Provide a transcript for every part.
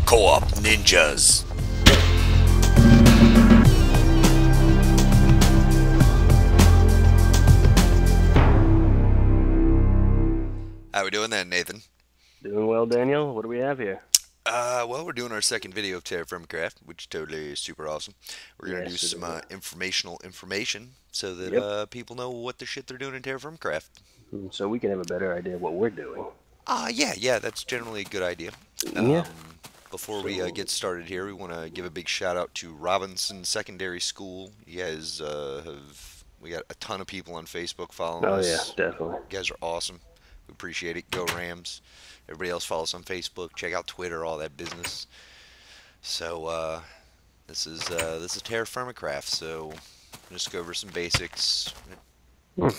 Co-op ninjas. How we doing then, Nathan? Doing well, Daniel. What do we have here? Well, we're doing our second video of TerraFirmaCraft, which is totally super awesome. We're gonna do Yes, it some is. informational information so that Yep. people know what the shit they're doing in TerraFirmaCraft. So we can have a better idea of what we're doing. Yeah, that's generally a good idea. Yeah. Before we So, get started here, we want to give a big shout out to Robinson Secondary School. You guys we got a ton of people on Facebook following oh yeah, us. definitely. You guys are awesome. We appreciate it. Go Rams. Everybody else follow us on Facebook. Check out Twitter, all that business. So this is TerraFirmaCraft. So just go over some basics. Hmm.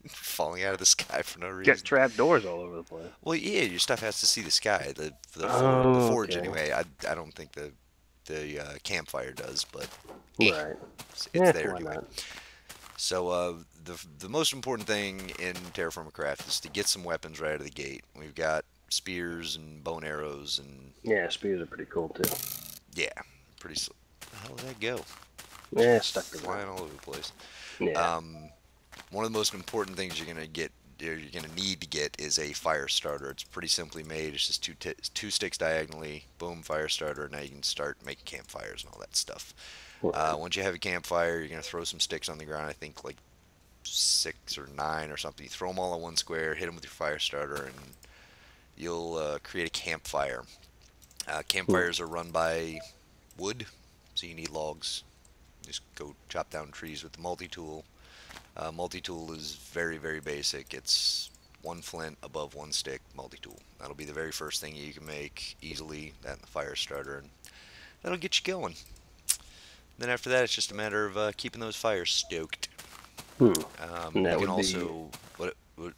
Falling out of the sky for no Got reason. trap doors all over the place. Well, yeah, your stuff has to see the sky. The Oh, forge okay. anyway. I don't think the campfire does, but Right. it's Yeah, there why anyway. not? So the most important thing in TerraFirmaCraft is to get some weapons right out of the gate. We've got spears and bow and arrows and Yeah, spears are pretty cool too. yeah, pretty. How did that go? Yeah, stuck to Flying that. all over the place. Yeah. One of the most important things you're gonna get, or you're gonna need to get, is a fire starter. It's pretty simply made. It's just two sticks diagonally. Boom, fire starter. Now you can start making campfires and all that stuff. Right. Once you have a campfire, you're gonna throw some sticks on the ground. I think like 6 or 9 or something. You throw them all in one square, hit them with your fire starter, and you'll create a campfire. Hmm. Campfires are run by wood, so you need logs. Just go chop down trees with the multi-tool. Multi-tool is very, very basic. It's one flint above one stick multi-tool. That'll be the very first thing you can make easily, that and the fire starter, and that'll get you going. Then after that, it's just a matter of keeping those fires stoked. Hmm. And You that can would be also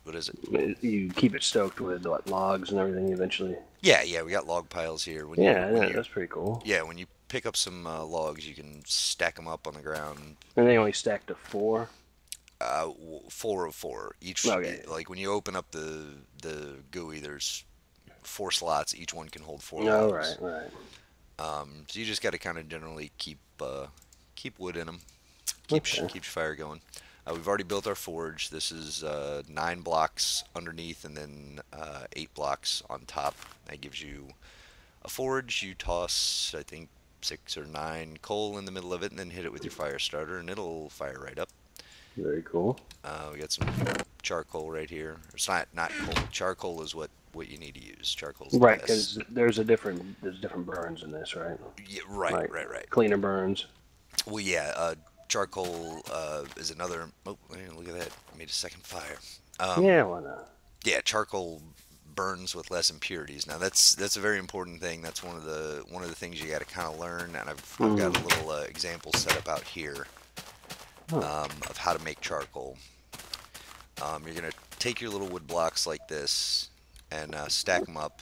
what is it? you keep it stoked with what logs and everything eventually. Yeah, we got log piles here. Yeah, yeah, that's pretty cool. Yeah, when you pick up some logs, you can stack them up on the ground. And they only stack to four. 4 of 4 each. Okay. Like when you open up the GUI, there's 4 slots. Each one can hold 4 logs. Right, right. So you just got to kind of generally keep wood in them, keep Okay. your fire going. We've already built our forge. This is 9 blocks underneath and then 8 blocks on top. That gives you a forge. You toss, I think, 6 or 9 coal in the middle of it, and then hit it with your fire starter, and it'll fire right up. Very cool. We got some charcoal right here. It's not coal. Charcoal is what you need to use. Charcoal's the Right, best. because there's different burns in this, right? Yeah, right, Like right, right. cleaner burns. Well, yeah. Charcoal is another. Oh, man, look at that! Made a second fire. Yeah, why not? Yeah, charcoal burns with less impurities. Now that's a very important thing. That's one of the things you got to kind of learn. And I've got a Mm. little example set up out here Oh, of how to make charcoal. You're gonna take your little wood blocks like this and stack them up.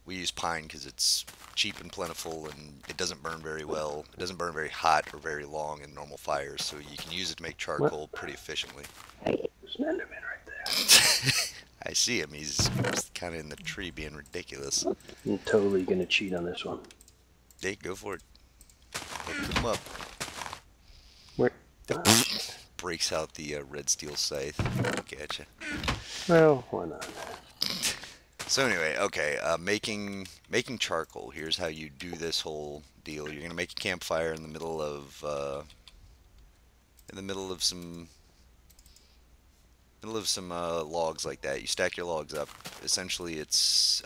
We use pine because it's cheap and plentiful, and it doesn't burn very well. It doesn't burn very hot or very long in normal fires, so you can use it to make what? charcoal pretty efficiently. There's an Enderman right there. I see him. He's kind of in the tree being ridiculous. I'm totally gonna cheat on this one. Hey, go for it. Pick him up. Where? Breaks out the red steel scythe. Gotcha. Well, why not? So anyway, okay, making charcoal. Here's how you do this whole deal. You're gonna make a campfire in the middle of some logs like that. You stack your logs up. Essentially, it's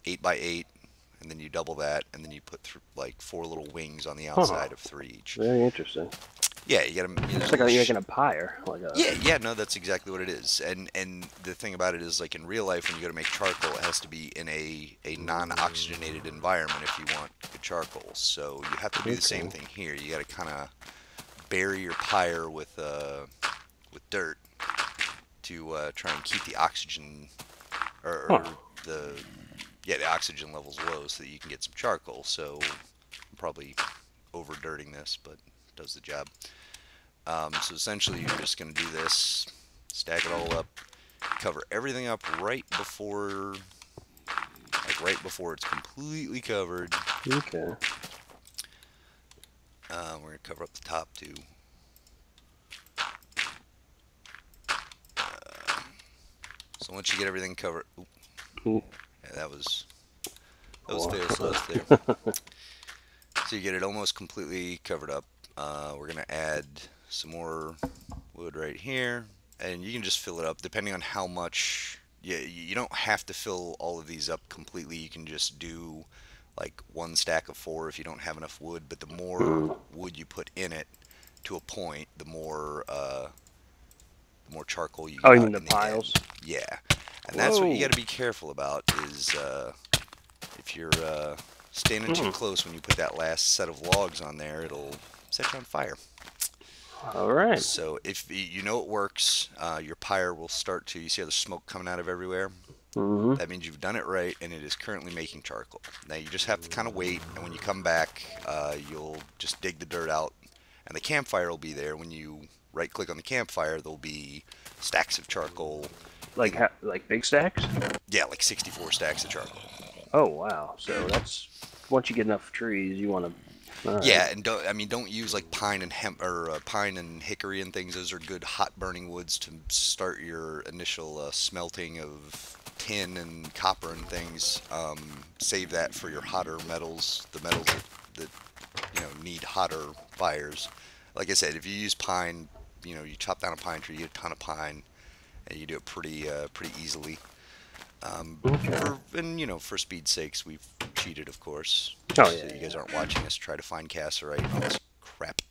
8 by 8, and then you double that, and then you put like 4 little wings on the Huh. outside of 3 each. Very interesting. Yeah, you gotta. It's like you're making a pyre, like a. Yeah, no, that's exactly what it is. And the thing about it is, like in real life, when you go to make charcoal, it has to be in a non-oxygenated environment if you want good charcoal. So you have to do the same Okay. thing here. You got to kind of bury your pyre with dirt to try and keep the oxygen or Huh. the the oxygen levels low so that you can get some charcoal. So I'm probably over dirting this, but it does the job. So essentially, you're just going to do this, stack it all up, cover everything up right right before it's completely covered. Okay. We're going to cover up the top too. So once you get everything covered, ooh, Mm. yeah, that was Or, fail sauce there. So you get it almost completely covered up. We're gonna add some more wood right here, and you can just fill it up depending on how much. Yeah, you don't have to fill all of these up completely. You can just do like one stack of four if you don't have enough wood. But the more mm. wood you put in it, to a point, the more charcoal you Oh, get you out mean the in the end. piles? Yeah, and that's what you Whoa. got to be careful about is if you're standing too Mm. close when you put that last set of logs on there, it'll set you on fire. All right. So if you know it works, your pyre will start to, you see how there's smoke coming out of everywhere? Mm-hmm. That means you've done it right and it is currently making charcoal. Now you just have to kind of wait, and when you come back, you'll just dig the dirt out, and the campfire will be there. When you right click on the campfire, there'll be stacks of charcoal Like in, like big stacks? yeah, like 64 stacks of charcoal. Oh wow. So that's once you get enough trees, you want to. All right. Yeah, and don't use like pine and hemp or pine and hickory and things. Those are good hot burning woods to start your initial smelting of tin and copper and things. Save that for your hotter metals, the metals that need hotter fires. Like I said, if you use pine, you chop down a pine tree, you get a ton of pine, and you do it pretty easily. Okay. For speed's sakes, we've cheated, of course, Oh just so yeah, you guys yeah. aren't watching us try to find cassiterite and all this crap.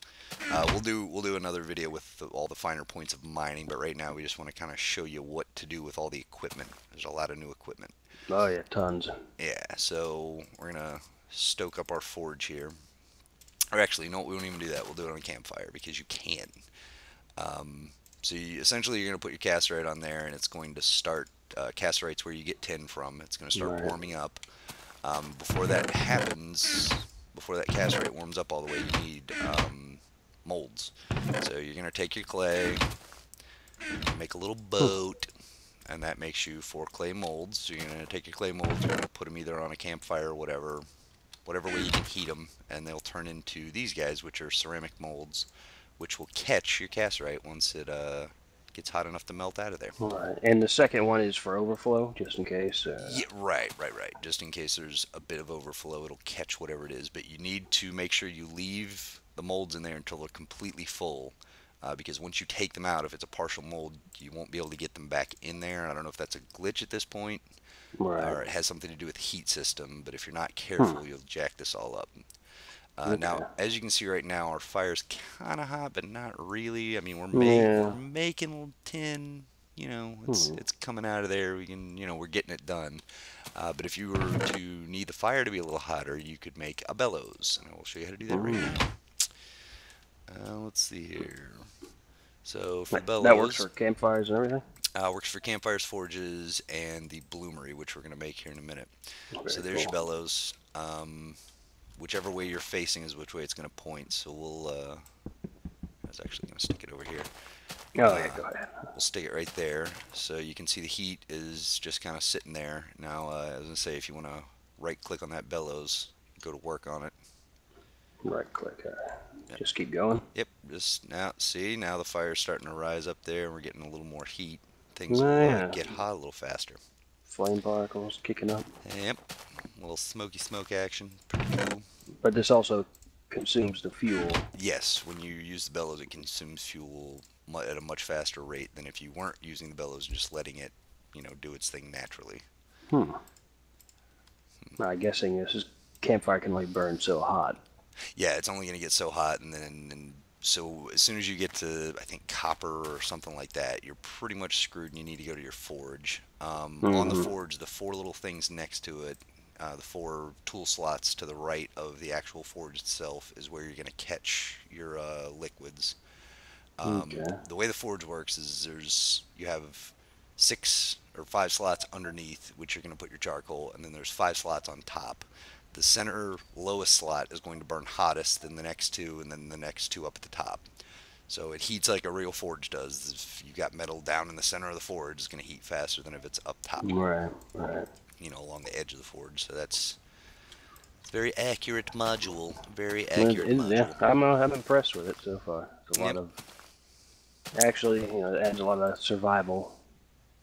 We'll do another video with all the finer points of mining, but right now we just want to kind of show you what to do with all the equipment. There's a lot of new equipment. Oh yeah, tons. Yeah, so we're gonna stoke up our forge here. Or actually, no, we won't even do that. We'll do it on a campfire because you can. So essentially, you're going to put your cassiterite on there, and it's going to start. Cassiterite's where you get tin from. It's going to start Right. warming up. Before that happens, before that cassiterite warms up all the way, you need molds. So you're going to take your clay, make a little Hmm. boat, and that makes you 4 clay molds. So you're going to take your clay molds, you're going to put them either on a campfire or whatever way you can heat them, and they'll turn into these guys, which are ceramic molds, which will catch your cassiterite once it gets hot enough to melt out of there. All right. And the second one is for overflow, just in case. Yeah, right. Just in case there's a bit of overflow, it'll catch whatever it is. But you need to make sure you leave the molds in there until they're completely full. Because once you take them out, if it's a partial mold, you won't be able to get them back in there. I don't know if that's a glitch at this point, Right. or it has something to do with the heat system. But if you're not Hmm. careful, you'll jack this all up. Now, Okay. as you can see right now, our fire's kind of hot, but not really. I mean, we're Yeah. making tin. It's Hmm. it's coming out of there. We can, we're getting it done. But if you were to need the fire to be a little hotter, you could make a bellows, and I will show you how to do that right Mm. now. Let's see here. So for the That works bellows, for campfires and everything. works for campfires, forges, and the bloomery, which we're gonna make here in a minute. So Very there's your cool. bellows. Whichever way you're facing is which way it's gonna point. So I was actually gonna stick it over here. Oh yeah, Uh, go ahead. we'll stick it right there, so you can see the heat is just kind of sitting there. Now, I was gonna say, if you want to right-click on that bellows, go to work on it. Right click. Yep, Just keep going. yep. Just now, see, now the fire's starting to rise up there, and we're getting a little more heat. Things will Yeah. get hot a little faster. Flame particles kicking up. Yep, a little smoky smoke action, pretty cool. But this also consumes the fuel. Yes, when you use the bellows, it consumes fuel at a much faster rate than if you weren't using the bellows and just letting it, do its thing naturally. Hmm. I'm guessing this is campfire can only burn so hot. Yeah, it's only going to get so hot, so as soon as you get to, I think, copper or something like that, you're pretty much screwed, and you need to go to your forge. On the Mm-hmm. forge, the 4 little things next to it, the 4 tool slots to the right of the actual forge itself, is where you're going to catch your liquids. Okay. The way the forge works is you have 6 or 5 slots underneath, which you're going to put your charcoal, and then there's 5 slots on top. The center lowest slot is going to burn hottest, then the next 2, and then the next 2 up at the top. So it heats like a real forge does. If you got metal down in the center of the forge, it's going to heat faster than if it's up top. Right. Right. along the edge of the forge. So that's very accurate module. Very Well, accurate yeah, module. I'm impressed with it so far. It's a lot Yep. of actually, it adds a lot of survival.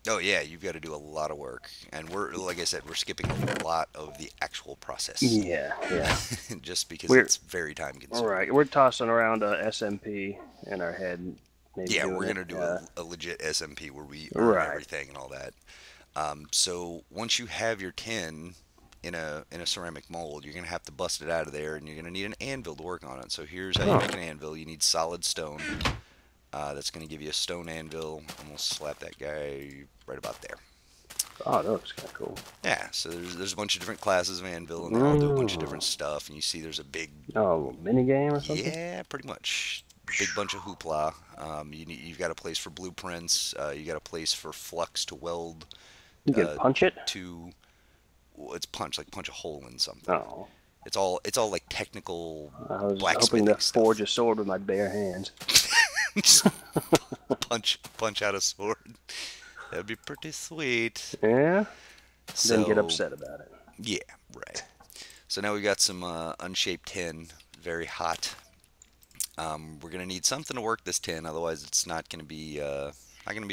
Oh yeah, you've got to do a lot of work, and we're like I said, we're skipping a lot of the actual process, Yeah, yeah. just because We're it's very time all consuming. right. We're tossing around a SMP in our head, maybe Yeah, doing we're it. gonna do a legit SMP where we earn Right. everything and all that. So once you have your tin in a ceramic mold, you're gonna have to bust it out of there, and you're gonna need an anvil to work on it. So here's how you Oh, make an anvil. You need solid stone. That's gonna give you a stone anvil. I'm gonna slap that guy right about there. oh, that looks kind of cool. Yeah, so there's a bunch of different classes of anvil, and they all do a bunch of Mm. different stuff. And you see, there's a big, Oh, mini game or something? yeah, pretty much, big bunch of hoopla. You've got a place for blueprints. You got a place for flux to weld You can uh, punch it? to. Well, it's punch, like punch a hole in something. Oh, It's all like technical I was hoping to blacksmithing forge stuff. a sword with my bare hands. Just punch out a sword. That'd be pretty sweet. Yeah? Then get So upset about it. yeah, right. So now we got some unshaped tin, very hot. We're gonna need something to work this tin, otherwise it's not gonna be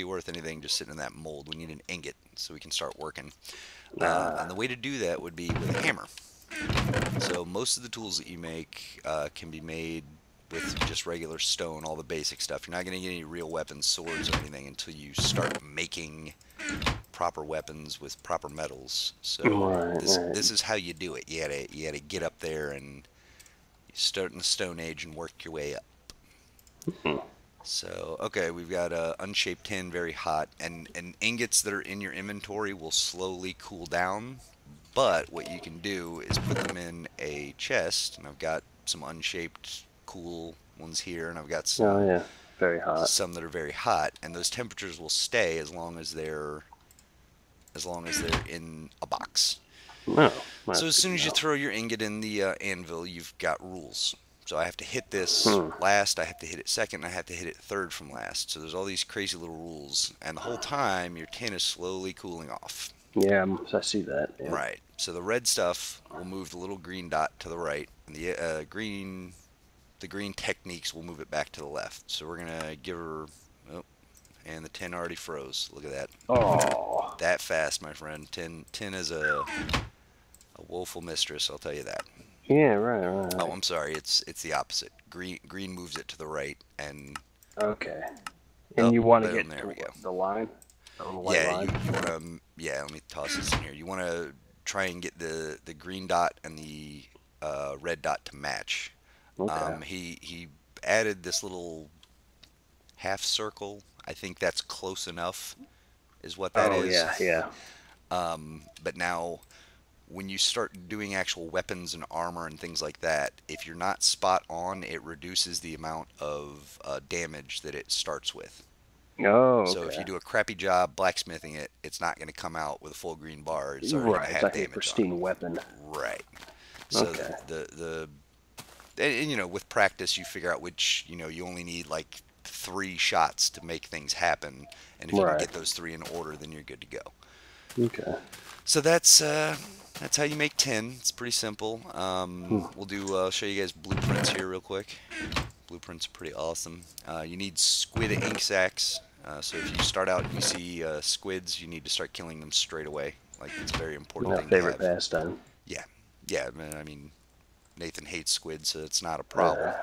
worth anything just sitting in that mold. We need an ingot so we can start working. And the way to do that would be with a hammer. So most of the tools that you make can be made with just regular stone, all the basic stuff. You're not gonna get any real weapons, swords, or anything until you start making proper weapons with proper metals. So Right, this right. this is how you do it. You gotta get up there and you start in the Stone Age and work your way up. Hmm. So okay, we've got unshaped tin, very hot, and ingots that are in your inventory will slowly cool down. But what you can do is put them in a chest, and I've got some unshaped cool ones here, and I've got Oh, some yeah. Very hot. some that are very hot, and those temperatures will stay as long as they're in a box. No, So that's as good to soon as you know. throw your ingot in the anvil, you've got rules. So I have to hit this Hmm. last, I have to hit it second, I have to hit it third from last. So there's all these crazy little rules, and the whole time your tin is slowly cooling off. Yeah, I see that. Yeah. Right. So the red stuff will move the little green dot to the right, and the green techniques will move it back to the left. So we're gonna give her. Oh, and the tin already froze. Look at that. Oh. That fast, my friend. Tin is a woeful mistress. I'll tell you that. Yeah, right, right, Oh, right. I'm sorry. It's the opposite. Green moves it to the right, and Okay. oh, And you want to boom. get There to we go. the line? On the white Yeah, line? you want to. Yeah, let me toss this in here. You want to try and get the green dot and the red dot to match. Okay. He added this little half circle. I think that's close enough, is what that Oh, is. yeah, yeah. But now, when you start doing actual weapons and armor and things like that, if you're not spot on, it reduces the amount of damage that it starts with. Oh, So if okay. you do a crappy job blacksmithing it, it's not going to come out with a full green bar. It's already going to Right, it's have like a damage on it. pristine weapon. Right. So Okay. with practice, you figure out which, you only need like 3 shots to make things happen, and if you can Right. get those three in order, then you're good to go. Okay. So that's how you make tin. It's pretty simple. Hmm. I'll show you guys blueprints here real quick. Blueprints are pretty awesome. You need squid ink sacs. So if you start out and you see squids, you need to start killing them straight away. Like, it's a very important My thing to favorite have. pastime. Yeah, yeah. Man, I mean, Nathan hates squid, so it's not a Uh, problem.